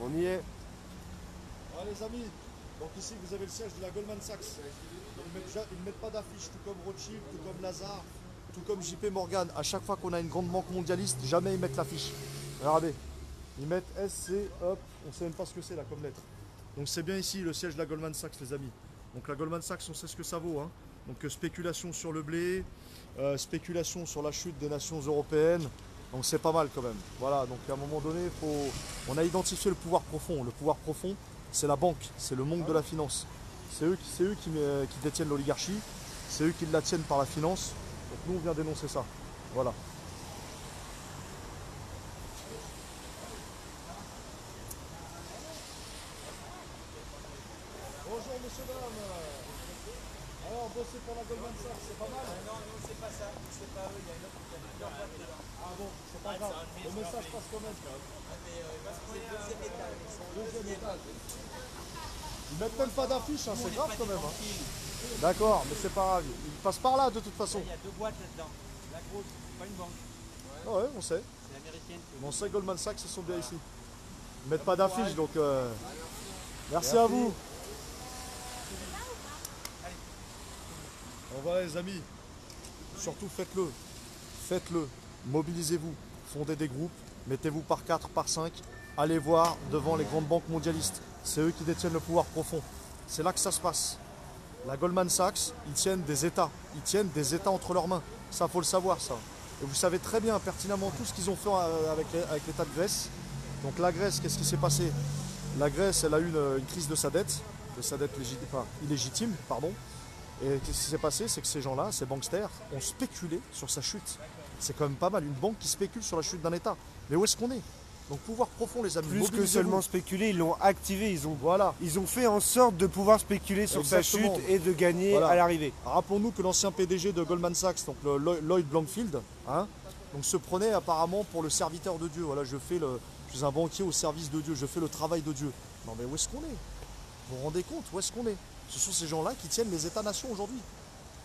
On y est. Ah les amis, donc ici vous avez le siège de la Goldman Sachs. Ils ne mettent pas d'affiche, tout comme Rothschild, tout comme Lazare, tout comme JP Morgan. À chaque fois qu'on a une grande banque mondialiste, jamais ils mettent l'affiche. Regardez, ils mettent SC, hop, on ne sait même pas ce que c'est là comme lettre. Donc c'est bien ici le siège de la Goldman Sachs les amis. Donc la Goldman Sachs, on sait ce que ça vaut. Hein. Donc spéculation sur le blé, spéculation sur la chute des nations européennes. Donc c'est pas mal quand même. Voilà, donc à un moment donné, on a identifié le pouvoir profond. Le pouvoir profond, c'est la banque, c'est le monde de la finance. C'est eux qui détiennent l'oligarchie, c'est eux qui la tiennent par la finance. Donc nous, on vient dénoncer ça. Voilà. Bonjour monsieur, dame. Alors, bosser pour la Goldman Sachs, c'est pas mal? Non, non, c'est pas ça, c'est pas eux, il y a une autre boîte dedans. Ah bon, c'est pas grave. Le message passe quand même. C'est le deuxième étage, ils sont au Deuxième deuxième étage. Ils mettent même pas d'affiche, hein, c'est grave quand même. Hein. D'accord, mais c'est pas grave. Ils passent par là de toute façon. Il y a deux boîtes là-dedans. La grosse, c'est pas une banque. Ouais, on sait. C'est américaine. On sait Goldman Sachs, ils sont bien ici. Ils mettent pas d'affiche, donc merci à vous. Au revoir les amis. Surtout faites-le. Faites-le. Mobilisez-vous. Fondez des groupes. Mettez-vous par 4, par 5. Allez voir devant les grandes banques mondialistes. C'est eux qui détiennent le pouvoir profond. C'est là que ça se passe. La Goldman Sachs, ils tiennent des États. Ils tiennent des États entre leurs mains. Ça, faut le savoir, ça. Et vous savez très bien, pertinemment, tout ce qu'ils ont fait avec l'État de Grèce. Donc la Grèce, qu'est-ce qui s'est passé? La Grèce, elle a eu une crise de sa dette illégitime, pardon. Et qu'est-ce qui s'est passé? C'est que ces gens-là, ces banksters, ont spéculé sur sa chute. C'est quand même pas mal, une banque qui spécule sur la chute d'un État. Mais où est-ce qu'on est? Donc pouvoir profond les amis. Plus que seulement spéculer, ils l'ont activé, ils ont fait en sorte de pouvoir spéculer sur Exactement. sa chute et de gagner à l'arrivée. Rappelons-nous que l'ancien PDG de Goldman Sachs, donc Lloyd Blankfein, hein, donc se prenait apparemment pour le serviteur de Dieu. Voilà, je suis un banquier au service de Dieu, je fais le travail de Dieu. Non mais où est-ce qu'on est? Vous vous rendez compte, où est-ce qu'on est? Ce sont ces gens-là qui tiennent les États-nations aujourd'hui.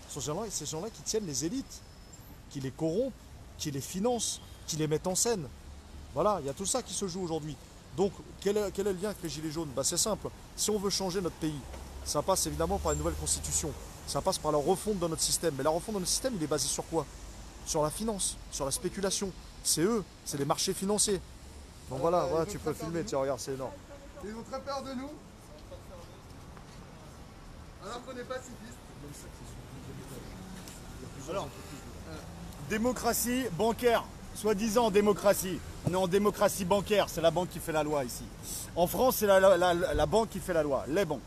Ce sont ces gens-là qui tiennent les élites, qui les corrompent, qui les financent, qui les mettent en scène. Voilà, il y a tout ça qui se joue aujourd'hui. Donc, quel est le lien avec les Gilets jaunes? C'est simple. Si on veut changer notre pays, ça passe évidemment par une nouvelle constitution. Ça passe par la refonte de notre système. Mais la refonte de notre système, il est basé sur quoi? Sur la finance, sur la spéculation. C'est eux, c'est les marchés financiers. Donc voilà, tu peux filmer, tiens, regarde, c'est énorme. Ils ont très peur de nous. Alors qu'on est pacifiste. Alors, démocratie bancaire, soi-disant démocratie. On est en démocratie bancaire, c'est la banque qui fait la loi ici. En France, c'est la banque qui fait la loi, les banques.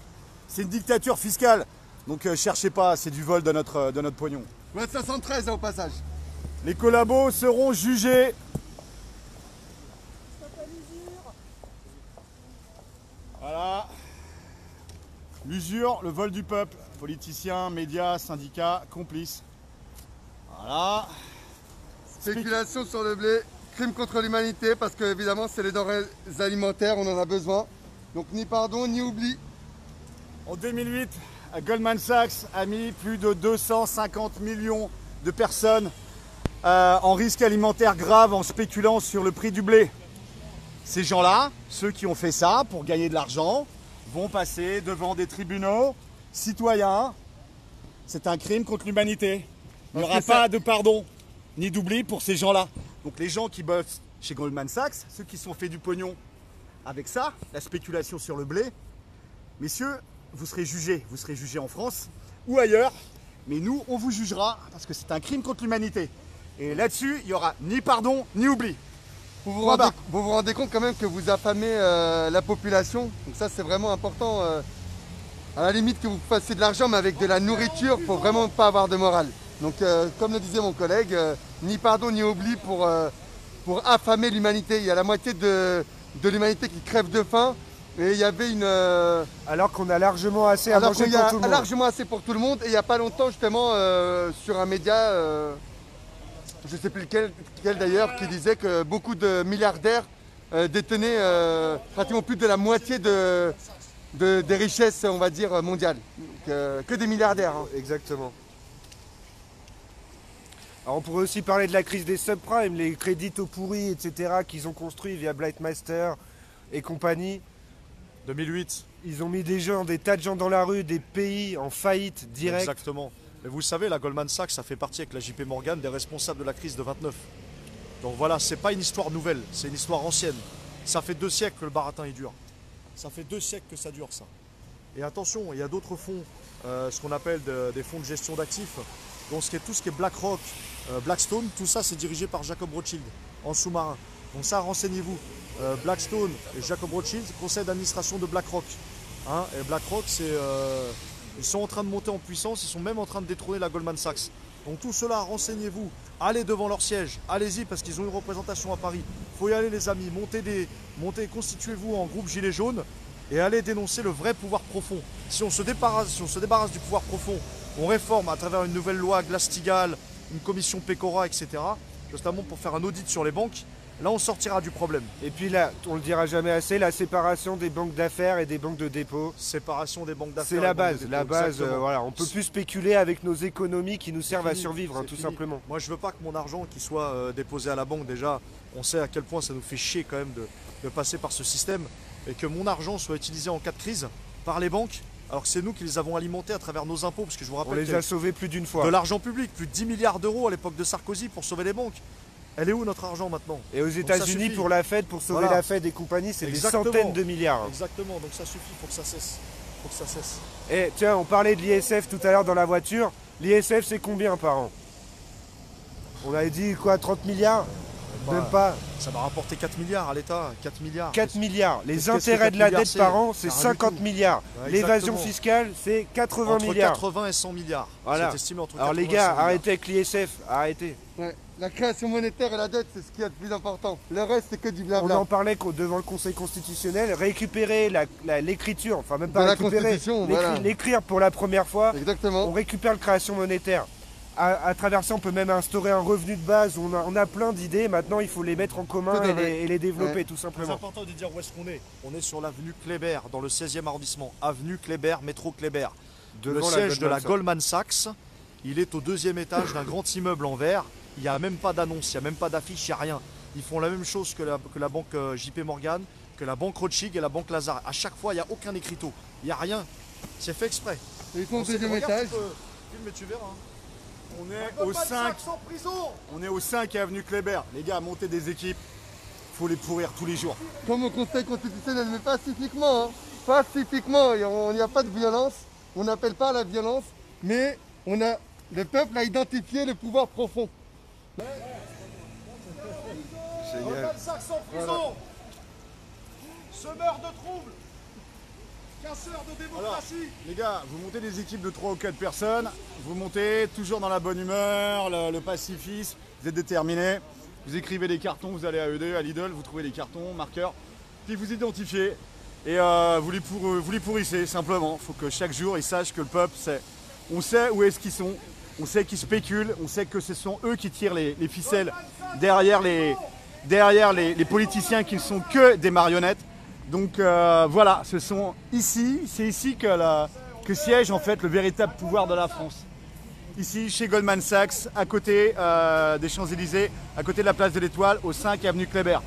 C'est une dictature fiscale, donc cherchez pas, c'est du vol de notre pognon. Ouais, 513 au passage. Les collabos seront jugés. Voilà. L'usure, le vol du peuple. Politiciens, médias, syndicats, complices. Voilà. Spéculation sur le blé, crime contre l'humanité, parce que évidemment c'est les denrées alimentaires, on en a besoin. Donc ni pardon, ni oubli. En 2008, Goldman Sachs a mis plus de 250 millions de personnes en risque alimentaire grave en spéculant sur le prix du blé. Ces gens-là, ceux qui ont fait ça pour gagner de l'argent, vont passer devant des tribunaux citoyens. C'est un crime contre l'humanité. Il n'y aura pas de pardon ni d'oubli pour ces gens-là. Donc les gens qui bossent chez Goldman Sachs, ceux qui se sont fait du pognon avec ça, la spéculation sur le blé, messieurs, vous serez jugés en France ou ailleurs, mais nous, on vous jugera parce que c'est un crime contre l'humanité. Et là-dessus, il n'y aura ni pardon ni oubli. Vous vous rendez compte quand même que vous affamez la population. Donc ça c'est vraiment important. À la limite que vous fassiez de l'argent, mais avec de la nourriture, il ne faut vraiment pas avoir de morale. Donc comme le disait mon collègue, ni pardon ni oubli pour affamer l'humanité. Il y a la moitié de l'humanité qui crève de faim. Et il y avait une... Alors qu'on a largement assez à manger pour tout le monde. Largement assez pour tout le monde. Et il n'y a pas longtemps justement sur un média, je ne sais plus lequel d'ailleurs, qui disait que beaucoup de milliardaires détenaient pratiquement plus de la moitié des richesses, on va dire, mondiales. Donc, que des milliardaires. Hein. Exactement. Alors on pourrait aussi parler de la crise des subprimes, les crédits tout pourris, etc. qu'ils ont construits via Blightmaster et compagnie. 2008. Ils ont mis des tas de gens dans la rue, des pays en faillite directe. Exactement. Mais vous savez, la Goldman Sachs, ça fait partie avec la JP Morgan des responsables de la crise de 29. Donc voilà, c'est pas une histoire nouvelle, c'est une histoire ancienne. Ça fait 2 siècles que le baratin il dure. Ça fait 2 siècles que ça dure ça. Et attention, il y a d'autres fonds, ce qu'on appelle des fonds de gestion d'actifs. Donc tout ce qui est BlackRock, Blackstone, tout ça c'est dirigé par Jacob Rothschild en sous-marin. Donc ça, renseignez-vous. Blackstone et Jacob Rothschild, conseil d'administration de BlackRock. Hein, et BlackRock, ils sont en train de monter en puissance, ils sont même en train de détrôner la Goldman Sachs. Donc tout cela, renseignez-vous, allez devant leur siège, allez-y parce qu'ils ont une représentation à Paris. Il faut y aller les amis, constituez-vous en groupe Gilets jaunes et allez dénoncer le vrai pouvoir profond. Si on se débarrasse du pouvoir profond, on réforme à travers une nouvelle loi Glass-Steagall, une commission Pécora, etc., justement pour faire un audit sur les banques, là on sortira du problème. Et puis là, on le dira jamais assez, la séparation des banques d'affaires et des banques de dépôt. Séparation des banques d'affaires. C'est la base, voilà, on peut plus spéculer avec nos économies qui nous servent à survivre, hein, tout simplement. Moi je veux pas que mon argent qui soit déposé à la banque, déjà, on sait à quel point ça nous fait chier quand même de passer par ce système, et que mon argent soit utilisé en cas de crise par les banques, alors que c'est nous qui les avons alimentés à travers nos impôts, parce que je vous rappelle on les a sauvés plus d'une fois. De l'argent public, plus de 10 milliards d'euros à l'époque de Sarkozy pour sauver les banques. Elle est où notre argent maintenant? Et aux États-Unis, pour la Fed, pour sauver la Fed et compagnie, c'est des centaines de milliards. Exactement, donc ça suffit, faut que ça cesse. Faut que ça cesse. Et tiens, on parlait de l'ISF tout à l'heure dans la voiture. L'ISF, c'est combien par an? On avait dit quoi, 30 milliards? Même pas. Ça va rapporter 4 milliards à l'État, 4 milliards. 4 milliards. Les intérêts de la dette par an, c'est 50 milliards. L'évasion fiscale, c'est 80 milliards. Entre 80 et 100 milliards. Voilà. C'est estimé entre 80 Alors les gars, arrêtez avec l'ISF, arrêtez. Ouais. La création monétaire et la dette, c'est ce qu'il y a de plus important. Le reste, c'est que du blabla. On en parlait devant le Conseil constitutionnel, récupérer l'écriture, enfin même pas récupérer, l'écrire pour la première fois. Exactement. On récupère la création monétaire. À travers ça, on peut même instaurer un revenu de base. On a plein d'idées. Maintenant, il faut les mettre en commun et les développer, tout simplement. C'est important de dire où est-ce qu'on est. On est sur l'avenue Kléber, dans le 16e arrondissement. Avenue Kléber, métro Kléber. Le siège de la Goldman Sachs. Il est au 2e étage d'un grand immeuble en verre. Il n'y a même pas d'annonce, il n'y a même pas d'affiche, il n'y a rien. Ils font la même chose que la banque JP Morgan, que la banque Rothschild et la banque Lazare. À chaque fois, il n'y a aucun écriteau. Il n'y a rien. C'est fait exprès. Ils font au 2e étage. Mais tu verras. On est au 5 avenue Kléber. Les gars, montez des équipes. Faut les pourrir tous les jours. Comme au Conseil constitutionnel, mais pacifiquement. Hein. Pacifiquement. Il n'y a pas de violence. On n'appelle pas à la violence. Mais le peuple a identifié le pouvoir profond. Goldman Sachs en prison. Semeur de troubles. Casseur de démocratie. Alors, les gars, vous montez des équipes de 3 ou 4 personnes. Vous montez toujours dans la bonne humeur, le pacifisme. Vous êtes déterminés. Vous écrivez des cartons, vous allez à E2, à Lidl, vous trouvez des cartons, marqueurs. Puis vous identifiez. Et vous les pourrissez simplement. Il faut que chaque jour, ils sachent que le peuple sait. On sait où est-ce qu'ils sont. On sait qu'ils spéculent. On sait que ce sont eux qui tirent les ficelles derrière les politiciens qui ne sont que des marionnettes. Donc voilà, c'est ici que siège en fait le véritable pouvoir de la France. Ici, chez Goldman Sachs, à côté des Champs-Élysées, à côté de la place de l'Étoile, au 5 avenue Kléber.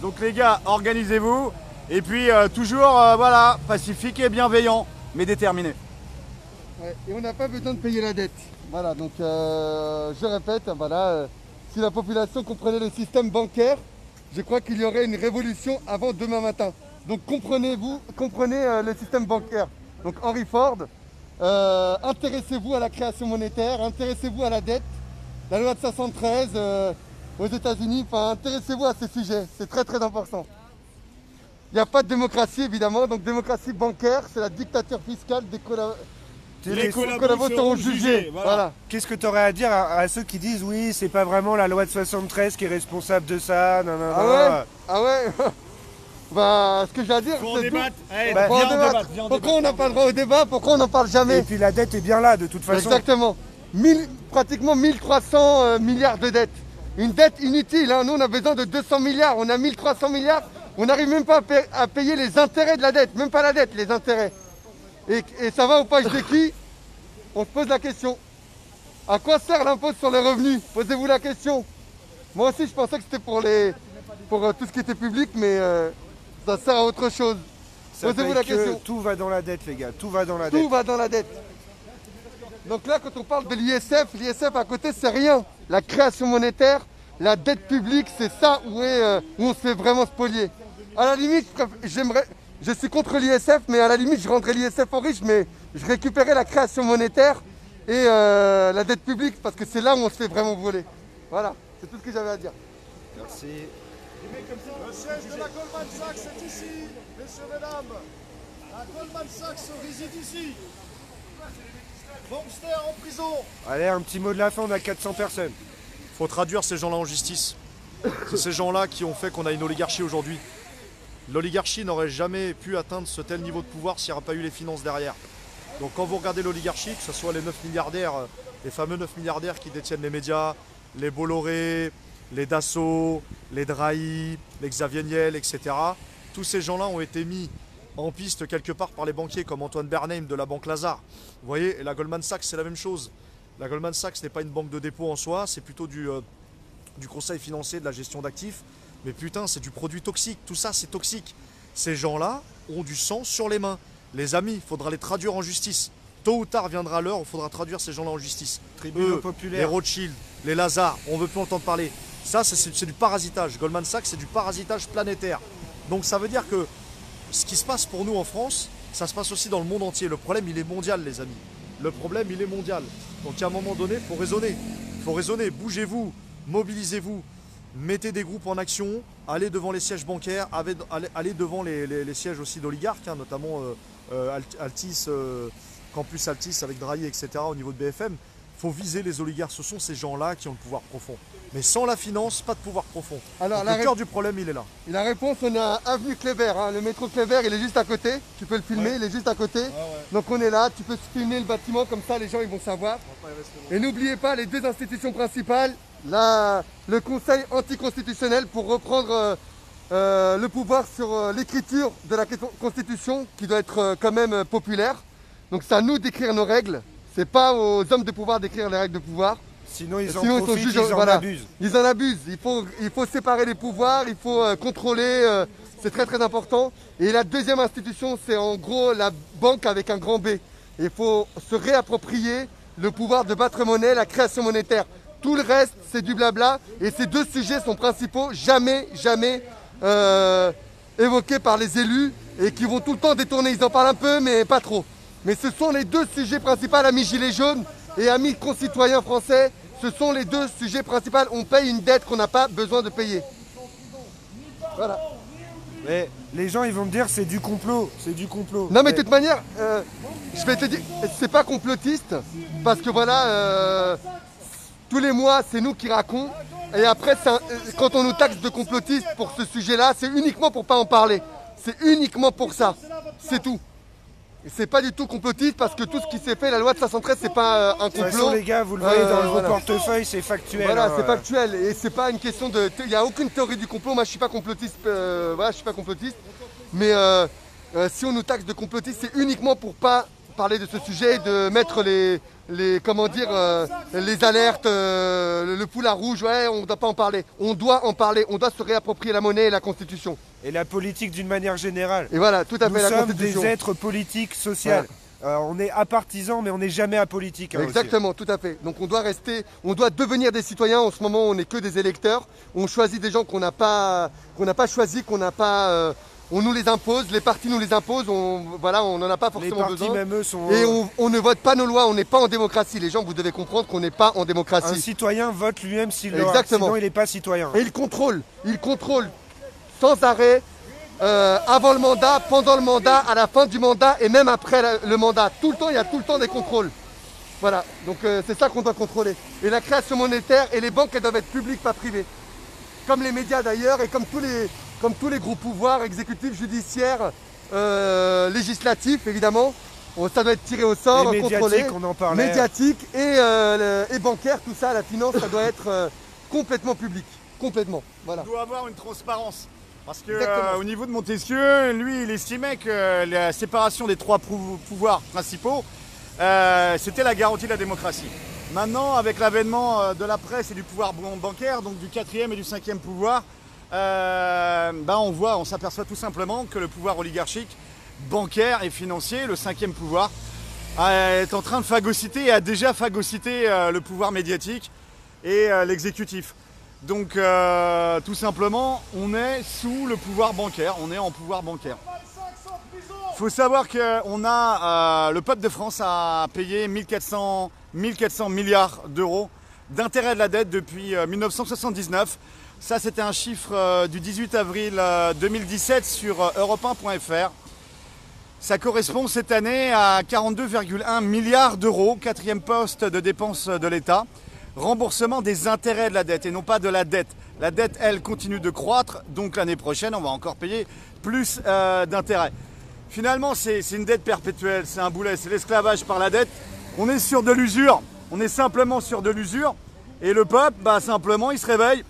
Donc les gars, organisez-vous. Et puis toujours, voilà, pacifique et bienveillant, mais déterminé. Ouais, et on n'a pas besoin de payer la dette. Voilà, donc je répète, voilà, si la population comprenait le système bancaire, je crois qu'il y aurait une révolution avant demain matin. Donc comprenez le système bancaire. Donc Henry Ford, intéressez-vous à la création monétaire, intéressez-vous à la dette, la loi de 73 aux États-Unis, enfin intéressez-vous à ces sujets, c'est très très important. Il n'y a pas de démocratie évidemment, donc démocratie bancaire, c'est la dictature fiscale des Les collaborateurs seront jugés. Voilà. Qu'est-ce que tu aurais à dire à ceux qui disent oui, c'est pas vraiment la loi de 73 qui est responsable de ça, Ah ouais Bah, ce que j'ai à dire, c'est débattre. Pourquoi on n'a pas le droit au débat? Pourquoi on n'en parle jamais? Et puis la dette est bien là, de toute façon. Exactement. Pratiquement 1300 milliards de dettes. Une dette inutile, hein. Nous on a besoin de 200 milliards, on a 1300 milliards. On n'arrive même pas à payer les intérêts de la dette, même pas la dette, les intérêts. Et ça va aux poches de qui? On se pose la question. À quoi sert l'impôt sur les revenus? Posez-vous la question. Moi aussi je pensais que c'était pour tout ce qui était public, mais Ça sert à autre chose. Ça Posez-vous paye la que question. tout va dans la dette, les gars. Tout va dans la dette. Tout va dans la dette. Donc là, quand on parle de l'ISF à côté, c'est rien. La création monétaire, la dette publique, c'est ça où on se fait vraiment spolier. À la limite, je suis contre l'ISF, mais à la limite, je rendrais l'ISF aux riches, mais je récupérais la création monétaire et la dette publique, parce que c'est là où on se fait vraiment voler. Voilà, c'est tout ce que j'avais à dire. Merci. Le siège de la Goldman Sachs est ici, messieurs, mesdames. La Goldman Sachs réside ici. Bankster en prison. Allez, un petit mot de la fin, on a 400 personnes. Faut traduire ces gens-là en justice. C'est ces gens-là qui ont fait qu'on a une oligarchie aujourd'hui. L'oligarchie n'aurait jamais pu atteindre ce tel niveau de pouvoir s'il n'y aurait pas eu les finances derrière. Donc quand vous regardez l'oligarchie, que ce soit les 9 milliardaires, les fameux 9 milliardaires qui détiennent les médias, les Bolloré, les Dassault, les Drahi, les Xavier Niel, etc. Tous ces gens-là ont été mis en piste quelque part par les banquiers comme Antoine Bernheim de la banque Lazare. Vous voyez, et la Goldman Sachs, c'est la même chose. La Goldman Sachs n'est pas une banque de dépôt en soi, c'est plutôt du conseil financier, de la gestion d'actifs. Mais putain, c'est du produit toxique. Tout ça, c'est toxique. Ces gens-là ont du sang sur les mains. Les amis, il faudra les traduire en justice. Tôt ou tard viendra l'heure où il faudra traduire ces gens-là en justice. Tribunaux Les populaires. Rothschild, les Lazare, on ne veut plus entendre parler. Ça, c'est du parasitage. Goldman Sachs, c'est du parasitage planétaire. Donc ça veut dire que ce qui se passe pour nous en France, ça se passe aussi dans le monde entier. Le problème, il est mondial, les amis. Le problème, il est mondial. Donc à un moment donné, il faut raisonner. Il faut raisonner. Bougez-vous, mobilisez-vous. Mettez des groupes en action, allez devant les sièges bancaires, allez devant les sièges aussi d'oligarques, hein, notamment Altis, Campus Altis avec Drahi, etc. au niveau de BFM. Il faut viser les oligarques, ce sont ces gens-là qui ont le pouvoir profond. Mais sans la finance, pas de pouvoir profond. Alors, donc, le cœur du problème, il est là. Et la réponse, on est à Avenue Kléber, hein. Le métro Kléber, il est juste à côté. Tu peux le filmer, il est juste à côté. Donc on est là, tu peux filmer le bâtiment, comme ça les gens ils vont savoir. Et n'oubliez pas les deux institutions principales, le Conseil anticonstitutionnel pour reprendre le pouvoir sur l'écriture de la Constitution, qui doit être quand même populaire. Donc c'est à nous d'écrire nos règles, c'est pas aux hommes de pouvoir d'écrire les règles de pouvoir. Sinon, ils en Sinon, profitent, juges, ils en voilà. abusent. Ils en abusent. Il faut séparer les pouvoirs, il faut contrôler. C'est très très important. Et la deuxième institution, c'est en gros la banque avec un grand B. Et il faut se réapproprier le pouvoir de battre monnaie, la création monétaire. Tout le reste, c'est du blabla. Et ces deux sujets sont principaux, jamais évoqués par les élus et qui vont tout le temps détourner. Ils en parlent un peu, mais pas trop. Mais ce sont les deux sujets principaux, amis gilets jaunes et amis concitoyens français. Ce sont les deux sujets principaux. On paye une dette qu'on n'a pas besoin de payer. Voilà. Mais les gens, ils vont me dire c'est du complot, c'est du complot. Non mais de toute manière, je vais te dire, c'est pas complotiste, parce que voilà, tous les mois, c'est nous qui racontons. Et après, quand on nous taxe de complotiste pour ce sujet-là, c'est uniquement pour pas en parler. C'est uniquement pour ça. C'est tout. C'est pas du tout complotiste parce que tout ce qui s'est fait, la loi de 513, c'est pas un De toute façon, complot. les gars, vous le voyez dans vos voilà. portefeuilles, c'est factuel. Voilà, hein, c'est factuel et c'est pas une question de. Il n'y a aucune théorie du complot. Moi, je suis pas complotiste. Voilà, je suis pas complotiste. Mais si on nous taxe de complotiste, c'est uniquement pour pas parler de ce sujet, de mettre comment dire, les alertes, le foulard rouge. Ouais, on ne doit pas en parler. On doit en parler. On doit se réapproprier la monnaie et la Constitution. Et la politique d'une manière générale. Et voilà, tout à Nous fait la sommes Constitution. des êtres politiques, sociaux. On est apartisans, mais on n'est jamais apolitiques. Hein, Exactement, tout à fait. Donc on doit rester, on doit devenir des citoyens. En ce moment, on n'est que des électeurs. On choisit des gens qu'on n'a pas choisis, on nous les impose. Les partis nous les imposent. Voilà, on n'en a pas aussi. Les forcément partis, besoin. même eux, sont. Et on ne vote pas nos lois. On n'est pas en démocratie. Les gens, vous devez comprendre qu'on n'est pas en Un démocratie. citoyen vote lui-même s'il le Exactement. sinon il n'est pas citoyen. Et il contrôle sans arrêt. Avant le mandat, pendant le mandat, à la fin du mandat et même après le mandat. Tout le temps, il y a tout le temps des contrôles. Voilà, donc c'est ça qu'on doit contrôler. Et la création monétaire et les banques, elles doivent être publiques, pas privées. Comme les médias d'ailleurs et comme tous les gros pouvoirs exécutifs, judiciaires, législatifs évidemment. Ça doit être tiré au sort, Et contrôlé. médiatique, on en parlait. Médiatique et bancaire, tout ça, la finance, ça doit être complètement public. Complètement, voilà. On doit avoir une transparence. Parce que Exactement. au niveau de Montesquieu, lui, il estimait que la séparation des trois pouvoirs principaux, c'était la garantie de la démocratie. Maintenant, avec l'avènement de la presse et du pouvoir bancaire, donc du quatrième et du cinquième pouvoir, on s'aperçoit tout simplement que le pouvoir oligarchique, bancaire et financier, le 5e pouvoir, est en train de phagocyter et a déjà phagocyté le pouvoir médiatique et l'exécutif. Donc tout simplement, on est sous le pouvoir bancaire, on est en pouvoir bancaire. Il faut savoir que le peuple de France a payé 1400 milliards d'euros d'intérêt de la dette depuis 1979. Ça, c'était un chiffre du 18 avril 2017 sur europe1.fr. Ça correspond cette année à 42,1 milliards d'euros, 4e poste de dépenses de l'État. Remboursement des intérêts de la dette et non pas de la dette. La dette, elle, continue de croître, donc l'année prochaine, on va encore payer plus d'intérêts. Finalement, c'est une dette perpétuelle, c'est un boulet, c'est l'esclavage par la dette. On est sur de l'usure, on est simplement sur de l'usure. Et le peuple, simplement, il se réveille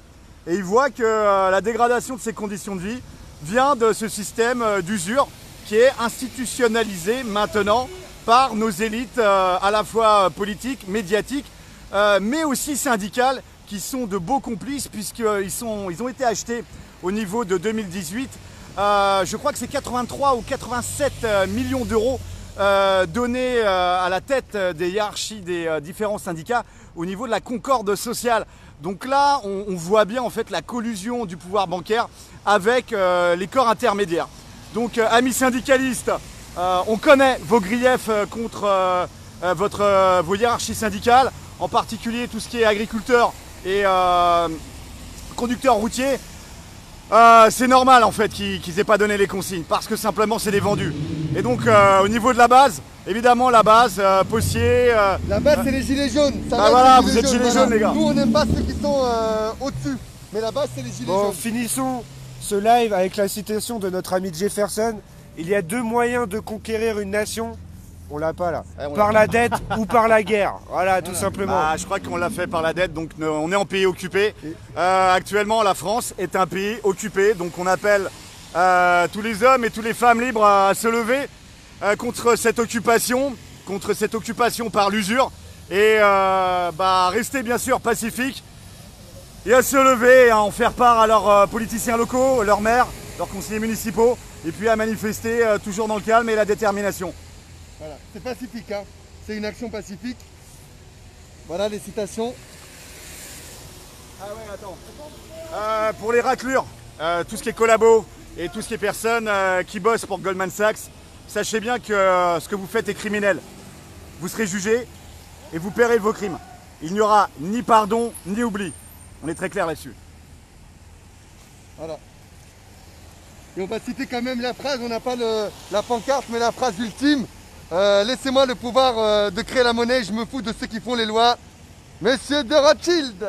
et il voit que la dégradation de ses conditions de vie vient de ce système d'usure qui est institutionnalisé maintenant par nos élites à la fois politiques, médiatiques, mais aussi syndicales, qui sont de beaux complices puisqu'ils ont été achetés au niveau de 2018. Je crois que c'est 83 ou 87 millions d'euros donnés à la tête des hiérarchies des différents syndicats au niveau de la concorde sociale. Donc là, on voit bien en fait la collusion du pouvoir bancaire avec les corps intermédiaires. Donc amis syndicalistes, on connaît vos griefs contre vos hiérarchies syndicales, en particulier tout ce qui est agriculteurs et conducteurs routiers. C'est normal en fait qu'ils n'aient pas donné les consignes parce que simplement c'est des vendus. Et donc au niveau de la base, évidemment la base, postier. La base c'est les gilets jaunes. Voilà, vous êtes gilets jaunes les gars. Nous on n'aime pas ceux qui sont au-dessus. Mais la base c'est les gilets jaunes. Finissons ce live avec la citation de notre ami Jefferson. Il y a 2 moyens de conquérir une nation. On l'a pas là. Par la dette ou par la guerre. Voilà, tout simplement. Je crois qu'on l'a fait par la dette, donc on est en pays occupé. Actuellement, la France est un pays occupé, donc on appelle tous les hommes et toutes les femmes libres à se lever contre cette occupation par l'usure et rester bien sûr pacifique et à se lever et à en faire part à leurs politiciens locaux, leurs maires, leurs conseillers municipaux et puis à manifester toujours dans le calme et la détermination. Voilà, c'est pacifique, hein. C'est une action pacifique. Voilà les citations. Ah ouais, attends. Pour les raclures, tout ce qui est collabo et tout ce qui est personnes qui bossent pour Goldman Sachs, sachez bien que ce que vous faites est criminel. Vous serez jugé et vous paierez vos crimes. Il n'y aura ni pardon ni oubli. On est très clair là-dessus. Voilà. Et on va citer quand même la phrase, on n'a pas la pancarte, mais la phrase ultime. Laissez-moi le pouvoir de créer la monnaie, je me fous de ceux qui font les lois. Monsieur de Rothschild.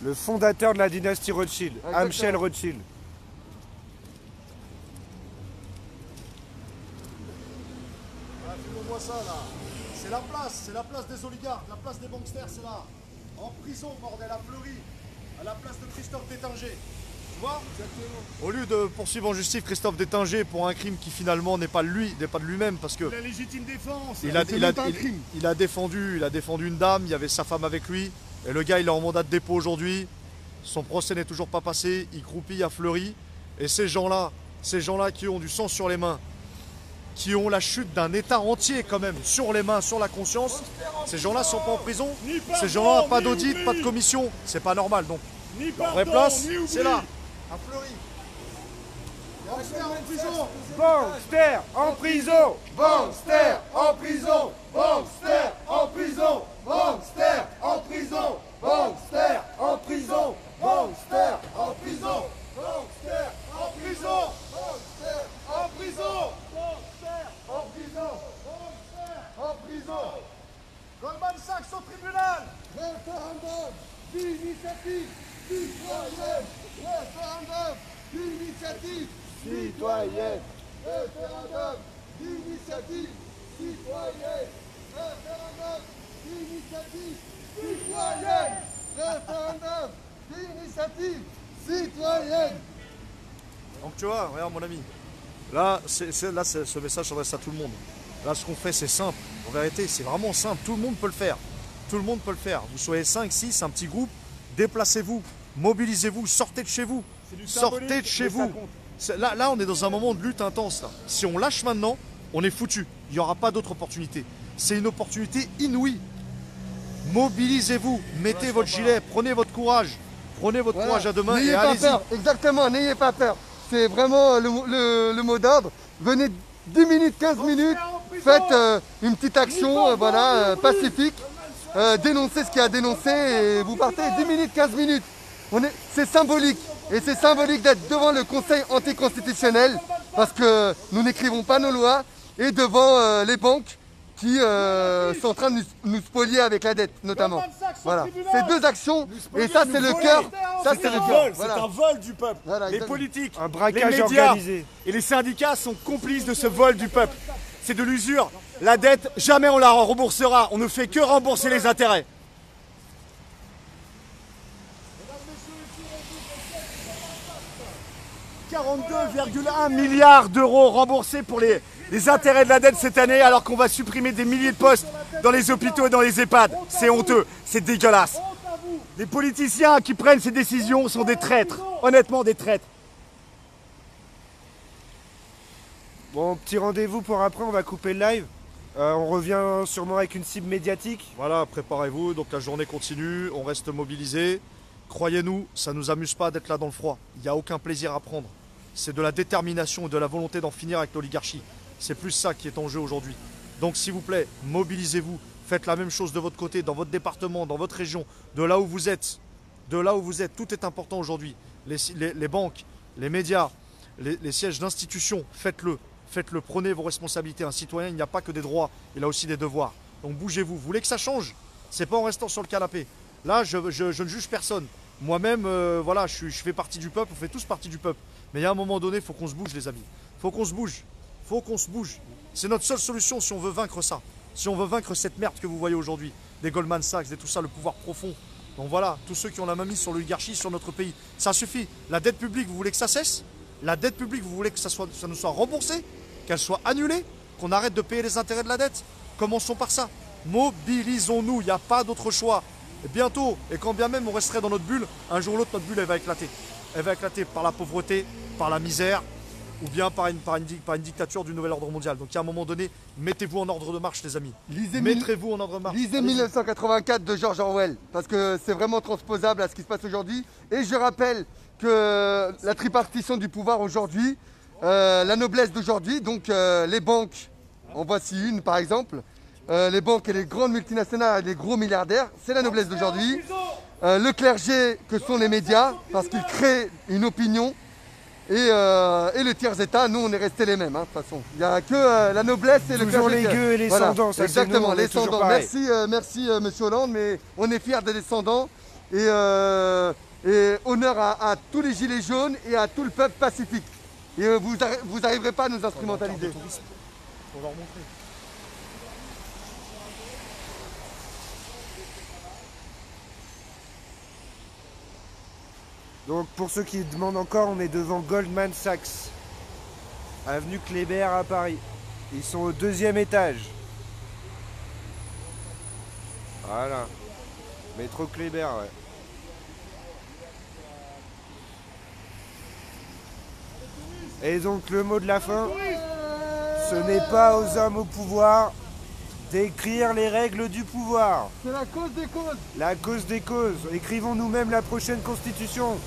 Le fondateur de la dynastie Rothschild, Amschel Rothschild. Filme-moi ça là. C'est la place des oligarques, la place des banksters, c'est là. En prison, bordel, à Fleury, à la place de Christophe Détinger. Tu vois? Exactement. Au lieu de poursuivre en justice Christophe Détinger pour un crime qui finalement n'est pas de lui-même, parce que La légitime défense. il a défendu une dame, il y avait sa femme avec lui, et le gars il est en mandat de dépôt aujourd'hui, son procès n'est toujours pas passé, il croupit à Fleury, et ces gens-là qui ont du sang sur les mains, qui ont la chute d'un État entier quand même sur les mains, sur la conscience, ces gens-là sont pas en prison, ces gens-là pas d'audit, pas de commission, c'est pas normal. Donc la vraie place, c'est là, à Fleury. Bankster en prison. Bankster en prison. Bankster en prison. Bankster en prison. Bankster en prison. Bankster en prison. Bankster en prison. Bankster en prison. Bankster en prison. Bankster en prison. Goldman Sachs au tribunal. Référendum d'initiative citoyenne. Référendum d'initiative citoyenne. Référendum d'initiative citoyenne. Référendum d'initiative citoyenne. Référendum d'initiative citoyenne. Donc tu vois, regarde mon ami, là, ce message s'adresse à tout le monde. Là, ce qu'on fait, c'est simple. En vérité, c'est vraiment simple. Tout le monde peut le faire. Tout le monde peut le faire. Vous soyez 5, 6, un petit groupe, déplacez-vous, mobilisez-vous, sortez de chez vous. Sortez de chez vous. Là, on est dans un moment de lutte intense. Là. Si on lâche maintenant, on est foutu. Il n'y aura pas d'autre opportunité. C'est une opportunité inouïe. Mobilisez-vous, mettez votre gilet, prenez votre courage. Prenez votre courage à deux mains et allez-y. Exactement, n'ayez pas peur. C'est vraiment le mot d'ordre. Venez 10 minutes, 15 minutes, faites une petite action pacifique. Dénoncez ce qu'il y a à dénoncer et vous partez 10 minutes, 15 minutes. C'est symbolique. Et c'est symbolique d'être devant le Conseil anticonstitutionnel parce que nous n'écrivons pas nos lois et devant les banques qui sont en train de nous spolier avec la dette notamment. Voilà, ces deux actions et ça c'est le cœur. Ça c'est le cœur. C'est un vol du peuple. Voilà, les exactement. politiques, Un les braquage médias organisé. et les syndicats sont complices de ce vol du peuple. C'est de l'usure. La dette, jamais on la remboursera. On ne fait que rembourser les intérêts. « 42,1 milliards d'euros remboursés pour les intérêts de la dette cette année alors qu'on va supprimer des milliers de postes dans les hôpitaux et dans les EHPAD. C'est honteux, c'est dégueulasse. Les politiciens qui prennent ces décisions sont des traîtres, honnêtement des traîtres. Bon, petit rendez-vous pour après, on va couper le live. On revient sûrement avec une cible médiatique. Voilà, préparez-vous, donc la journée continue, on reste mobilisés. Croyez-nous, ça ne nous amuse pas d'être là dans le froid. Il n'y a aucun plaisir à prendre. C'est de la détermination et de la volonté d'en finir avec l'oligarchie. C'est plus ça qui est en jeu aujourd'hui. Donc s'il vous plaît, mobilisez-vous. Faites la même chose de votre côté, dans votre département, dans votre région, de là où vous êtes. De là où vous êtes, tout est important aujourd'hui. Les banques, les médias, les sièges d'institutions, faites-le. Faites-le, prenez vos responsabilités. Un citoyen, il n'y a pas que des droits, il a aussi des devoirs. Donc bougez-vous. Vous voulez que ça change? C'est pas en restant sur le canapé. Là, je ne juge personne. Moi-même, voilà, je fais partie du peuple, on fait tous partie du peuple. Mais il y a un moment donné, il faut qu'on se bouge, les amis. Il faut qu'on se bouge. Il faut qu'on se bouge. C'est notre seule solution si on veut vaincre ça. Si on veut vaincre cette merde que vous voyez aujourd'hui, des Goldman Sachs, et tout ça, le pouvoir profond. Donc voilà, tous ceux qui ont la main mise sur l'oligarchie, sur notre pays, ça suffit. La dette publique, vous voulez que ça cesse? La dette publique, vous voulez que ça nous soit remboursé? Qu'elle soit annulée? Qu'on arrête de payer les intérêts de la dette? Commençons par ça. Mobilisons-nous, il n'y a pas d'autre choix. Et bientôt, et quand bien même on resterait dans notre bulle, un jour ou l'autre, notre bulle, elle va éclater. Elle va éclater par la pauvreté, par la misère, ou bien par une dictature du nouvel ordre mondial. Donc, à un moment donné, mettez-vous en ordre de marche, les amis. Mettez-vous en ordre de marche. Lisez 1984 de George Orwell, parce que c'est vraiment transposable à ce qui se passe aujourd'hui. Et je rappelle que la tripartition du pouvoir aujourd'hui, la noblesse d'aujourd'hui, donc les banques, en voici une par exemple, les banques et les grandes multinationales et les gros milliardaires, c'est la noblesse d'aujourd'hui. Le clergé, que sont les médias, parce qu'ils créent une opinion. Et le tiers-état, nous on est restés les mêmes, hein, de toute façon. Il n'y a que la noblesse et le clergé. Toujours les gueux et les descendants, ça exactement, c'est nous, les descendants. Merci monsieur Hollande, mais on est fiers des descendants. Et honneur à tous les gilets jaunes et à tout le peuple pacifique. Et vous n'arriverez pas à nous instrumentaliser. On va leur montrer. Donc pour ceux qui demandent encore, on est devant Goldman Sachs, avenue Kléber à Paris. Ils sont au 2e étage. Voilà. Métro Kléber, ouais. Et donc le mot de la fin, ce n'est pas aux hommes au pouvoir d'écrire les règles du pouvoir. C'est la cause des causes. La cause des causes. Écrivons nous-mêmes la prochaine constitution.